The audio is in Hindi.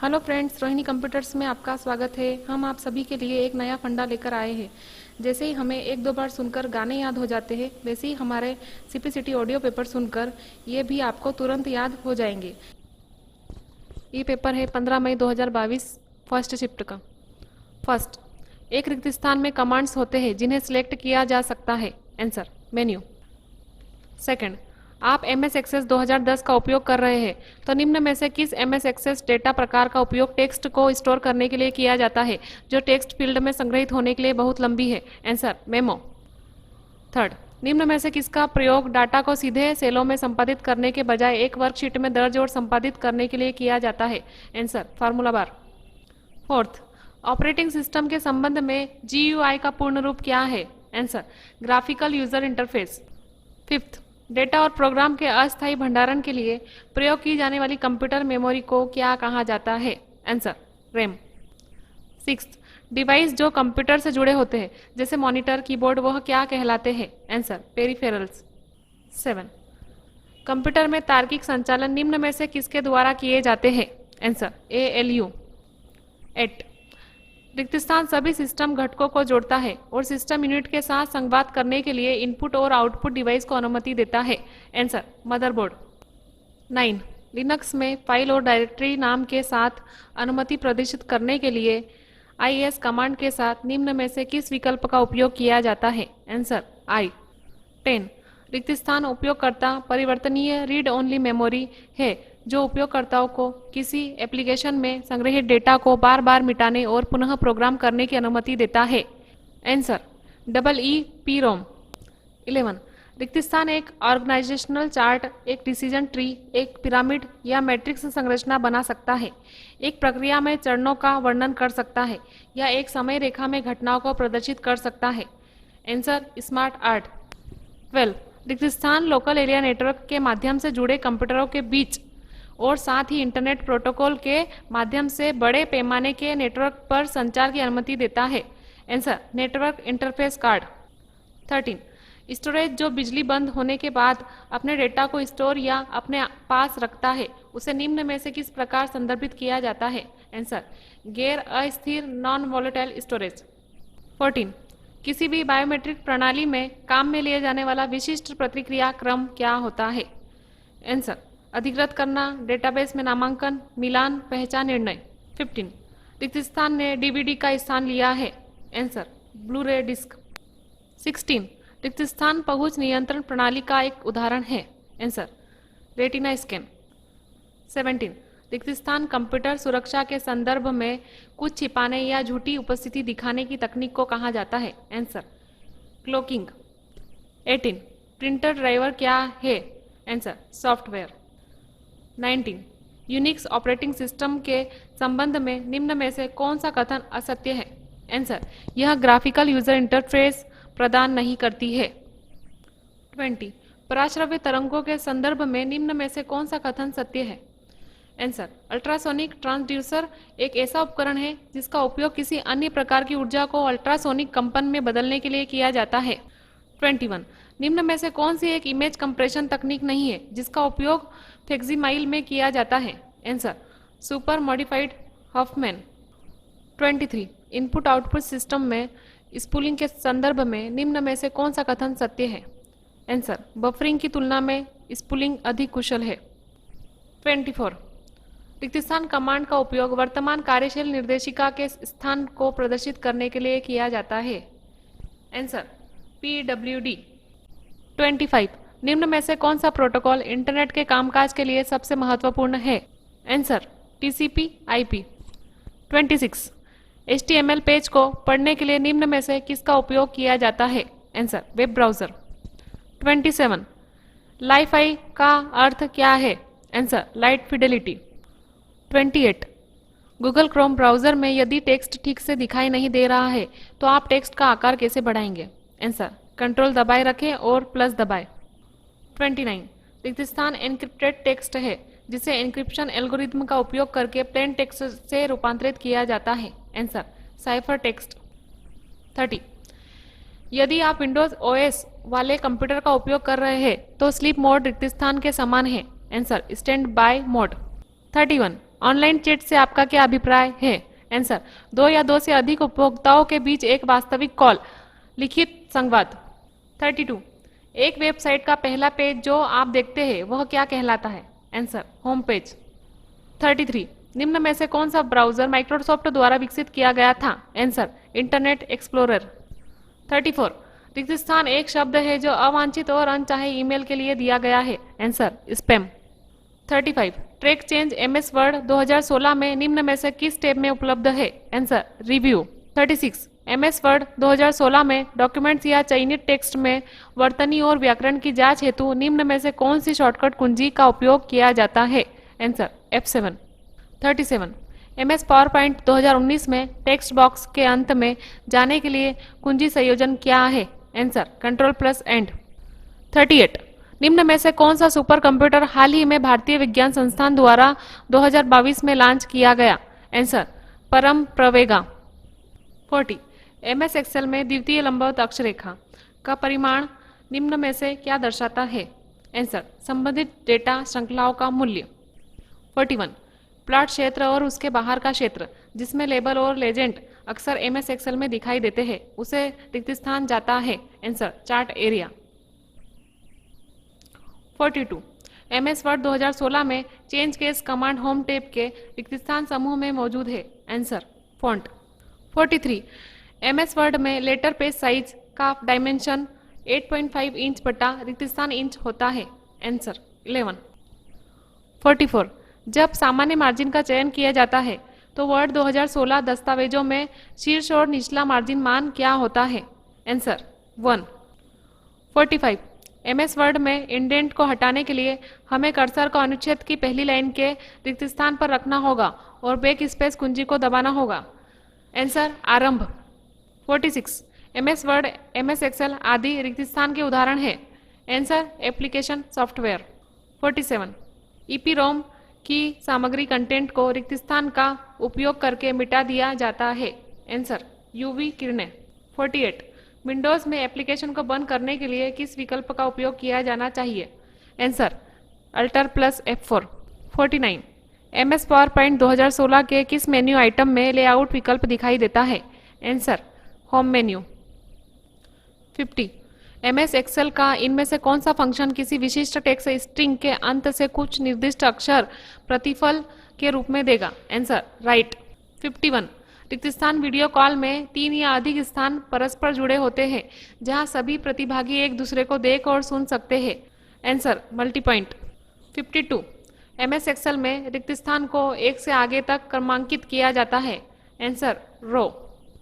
हेलो फ्रेंड्स, रोहिणी कंप्यूटर्स में आपका स्वागत है। हम आप सभी के लिए एक नया फंडा लेकर आए हैं। जैसे ही हमें एक दो बार सुनकर गाने याद हो जाते हैं, वैसे ही हमारे सीपीसीटी ऑडियो पेपर सुनकर ये भी आपको तुरंत याद हो जाएंगे। ये पेपर है 15 मई 2022 फर्स्ट शिफ्ट का। फर्स्ट, एक रिक्त स्थान में कमांड्स होते हैं जिन्हें सिलेक्ट किया जा सकता है। Answer, menu. सेकंड, आप MS एक्सेस 2010 का उपयोग कर रहे हैं तो निम्न में से किस MS एक्सेस डेटा प्रकार का उपयोग टेक्स्ट को स्टोर करने के लिए किया जाता है जो टेक्स्ट फील्ड में संग्रहित होने के लिए बहुत लंबी है। Answer, memo. थर्ड, निम्न में से किसका प्रयोग डाटा को सीधे सेलों में संपादित करने के बजाय एक वर्कशीट में दर्ज और संपादित करने के लिए किया जाता है। आंसर, फार्मूला बार। फोर्थ, ऑपरेटिंग सिस्टम के संबंध में GUI का पूर्ण रूप क्या है। Answer, graphical user interface. Fifth, data और प्रोग्राम के अस्थायी भंडारण के लिए प्रयोग की जाने वाली कंप्यूटर मेमोरी को क्या कहा जाता है। Answer, RAM. सिक्स्थ, डिवाइस जो कंप्यूटर से जुड़े होते हैं जैसे मॉनिटर, कीबोर्ड, वह क्या कहलाते हैं। Answer, peripherals. 7, कंप्यूटर में तार्किक संचालन निम्न में से किसके द्वारा किए जाते हैं। Answer, ALU। 8, रिक्त स्थान सभी सिस्टम घटकों को जोड़ता है और सिस्टम यूनिट के साथ संवाद करने के लिए इनपुट और आउटपुट डिवाइस को अनुमति देता है। Answer, motherboard. 9, लिनक्स में फाइल और डायरेक्टरी नाम के साथ अनुमति प्रदर्शित करने के लिए IS कमांड के साथ निम्न में से किस विकल्प का उपयोग किया जाता है। Answer, I। 10, रिक्त स्थान उपयोगकर्ता परिवर्तनीय रीड ओनली मेमोरी है जो उपयोगकर्ताओं को किसी एप्लीकेशन में संग्रहित डेटा को बार बार मिटाने और पुनः प्रोग्राम करने की अनुमति देता है। Answer, EEPROM। 11, रिक्त स्थान एक ऑर्गेनाइजेशनल चार्ट, एक डिसीजन ट्री, एक पिरामिड या मैट्रिक्स संरचना बना सकता है, एक प्रक्रिया में चरणों का वर्णन कर सकता है या एक समय रेखा में घटनाओं को प्रदर्शित कर सकता है। Answer, smart art. 12, रिक्त स्थान लोकल एरिया नेटवर्क के माध्यम से जुड़े कंप्यूटरों के बीच और साथ ही इंटरनेट प्रोटोकॉल के माध्यम से बड़े पैमाने के नेटवर्क पर संचार की अनुमति देता है। Answer, network interface card. 13, storage जो बिजली बंद होने के बाद अपने डेटा को स्टोर या अपने पास रखता है उसे निम्न में से किस प्रकार संदर्भित किया जाता है। आंसर, गैर अस्थिर नॉन वॉलेटाइल स्टोरेज। 14, किसी भी बायोमेट्रिक प्रणाली में काम में लिए जाने वाला विशिष्ट प्रतिक्रिया क्रम क्या होता है। आंसर, अधिकृत करना, डेटाबेस में नामांकन, मिलान, पहचान निर्णय। 15, रिक्त स्थान ने DVD का स्थान लिया है। Answer, Blu-ray disc. 16, रिक्त स्थान पहुंच नियंत्रण प्रणाली का एक उदाहरण है। Answer, retina scan. 17, रिक्त स्थान कंप्यूटर सुरक्षा के संदर्भ में कुछ छिपाने या झूठी उपस्थिति दिखाने की तकनीक को कहा जाता है। Answer, cloaking. 18, प्रिंटर ड्राइवर क्या है। Answer, software. 19, Unix operating system के संबंध में निम्न में से कौन सा कथन असत्य है। आंसर, यह ग्राफिकल यूजर इंटरफेस प्रदान नहीं करती है। 20, पराश्रव्य तरंगों के संदर्भ में निम्न में से कौन सा कथन सत्य है। आंसर, अल्ट्रासोनिक ट्रांसड्यूसर एक ऐसा उपकरण है जिसका उपयोग किसी अन्य प्रकार की ऊर्जा को अल्ट्रासोनिक कंपन में बदलने के लिए किया जाता है। 21, निम्न में से कौन सी एक इमेज कंप्रेशन तकनीक नहीं है जिसका उपयोग फेक्सिमाइल में किया जाता है। Answer, super modified Huffman. 23, input output system में स्पूलिंग के संदर्भ में निम्न में से कौन सा कथन सत्य है। आंसर, बफरिंग की तुलना में स्पूलिंग अधिक कुशल है। 24, रिक्त स्थान कमांड का उपयोग वर्तमान कार्यशील निर्देशिका के स्थान को प्रदर्शित करने के लिए किया जाता है। Answer, PWD। 25, निम्न में से कौन सा प्रोटोकॉल इंटरनेट के कामकाज के लिए सबसे महत्वपूर्ण है। Answer, TCP/IP। 26, HTML पेज को पढ़ने के लिए निम्न में से किसका उपयोग किया जाता है। Answer, web browser. 27, लाइफाई का अर्थ क्या है। Answer, light Fidelity. 28, Google Chrome browser में यदि टेक्स्ट ठीक से दिखाई नहीं दे रहा है तो आप टेक्स्ट का आकार कैसे बढ़ाएंगे। आंसर, कंट्रोल दबाए रखें और प्लस दबाएं। 29, रिक्त स्थान एन्क्रिप्टेड टेक्स्ट है जिसे एन्क्रिप्शन एल्गोरिथम का उपयोग करके प्लेन टेक्स्ट से रूपांतरित किया जाता है। Answer, cipher text. 30, यदि आप विंडोज OS वाले कंप्यूटर का उपयोग कर रहे हैं तो स्लीप मोड रिक्त स्थान के समान है। Answer, stand by mode. 31, online chat से आपका क्या अभिप्राय है? आंसर, दो या दो से अधिक उपभोक्ताओं के बीच एक वास्तविक कॉल, लिखित संवाद। 32, एक वेबसाइट का पहला पेज जो आप देखते हैं वह क्या कहलाता है? Answer, home page. 33, निम्न में से कौन सा ब्राउजर माइक्रोसॉफ्ट द्वारा विकसित किया गया था? Answer, internet explorer. 34, रिक्त स्थान एक शब्द है जो अवांछित और अनचाहे ईमेल के लिए दिया गया है। Answer, spam. 35, track change MS word 2016 में निम्न में से किस टैब में उपलब्ध है? Answer, review. 36, एमएस वर्ड 2016 में डॉक्यूमेंट्स या चयनित टेक्स्ट में वर्तनी और व्याकरण की जांच हेतु निम्न में से कौन सी शॉर्टकट कुंजी का उपयोग किया जाता है? Answer, F7। 37, MS power point 2019 में टेक्स्ट बॉक्स के अंत में जाने के लिए कुंजी संयोजन क्या है? Answer, Ctrl+End। 38, निम्न में से कौन सा सुपर कंप्यूटर हाल ही में भारतीय विज्ञान संस्थान द्वारा 2022 में लॉन्च किया गया? आंसर, परम प्रवेगा। 40, एमएस एक्सेल में द्वितीय लंबवत अक्षरेखा का परिमाण निम्न में से क्या दर्शाता है? आंसर, संबंधित डेटा श्रृंखलाओं का मूल्य। 41, प्लॉट क्षेत्र और उसके बाहर का क्षेत्र जिसमें लेबल और लेजेंड अक्सर एमएस एक्सेल में दिखाई देते हैं उसे रिक्त स्थान जाता है? Answer, chart area. 42, MS word 2016 में change case command home tab के रिक्त स्थान समूह में मौजूद है? Answer, font. 43, एमएस वर्ड में लेटर पेज साइज का डायमेंशन 8.5 इंच बटा रिक्त स्थान इंच होता है? आंसर, 11। 44, जब सामान्य मार्जिन का चयन किया जाता है तो वर्ड 2016 दस्तावेजों में शीर्ष और निचला मार्जिन मान क्या होता है? आंसर, 1। 45, एमएस वर्ड में इंडेंट को हटाने के लिए हमें कर्सर को अनुच्छेद की पहली लाइन के रिक्त स्थान पर रखना होगा और बैक स्पेस कुंजी को दबाना होगा। आंसर, आरंभ। 46, एमएस वर्ड, एमएस एक्सेल आदि रिक्त स्थान के उदाहरण है? Answer, application software. 47, ईपीरोम की सामग्री कंटेंट को रिक्त स्थान का उपयोग करके मिटा दिया जाता है? आंसर, यूवी किरणें। 48, विंडोज में एप्लीकेशन को बंद करने के लिए किस विकल्प का उपयोग किया जाना चाहिए? Answer, Alt+F4। 49, MS power point 2016 के किस मेन्यू आइटम में लेआउट विकल्प दिखाई देता है? Answer, home menu. 50, MS Excel का इनमें से कौन सा फंक्शन किसी विशिष्ट टेक्स्ट स्ट्रिंग के अंत से कुछ निर्दिष्ट अक्षर प्रतिफल के रूप में देगा? Answer, right. 51, रिक्त स्थान वीडियो कॉल में 3 या अधिक स्थान परस्पर जुड़े होते हैं जहां सभी प्रतिभागी एक दूसरे को देख और सुन सकते हैं? Answer, multi point. 52, MS Excel में रिक्त स्थान को 1 से आगे तक क्रमांकित किया जाता है? आंसर, रो।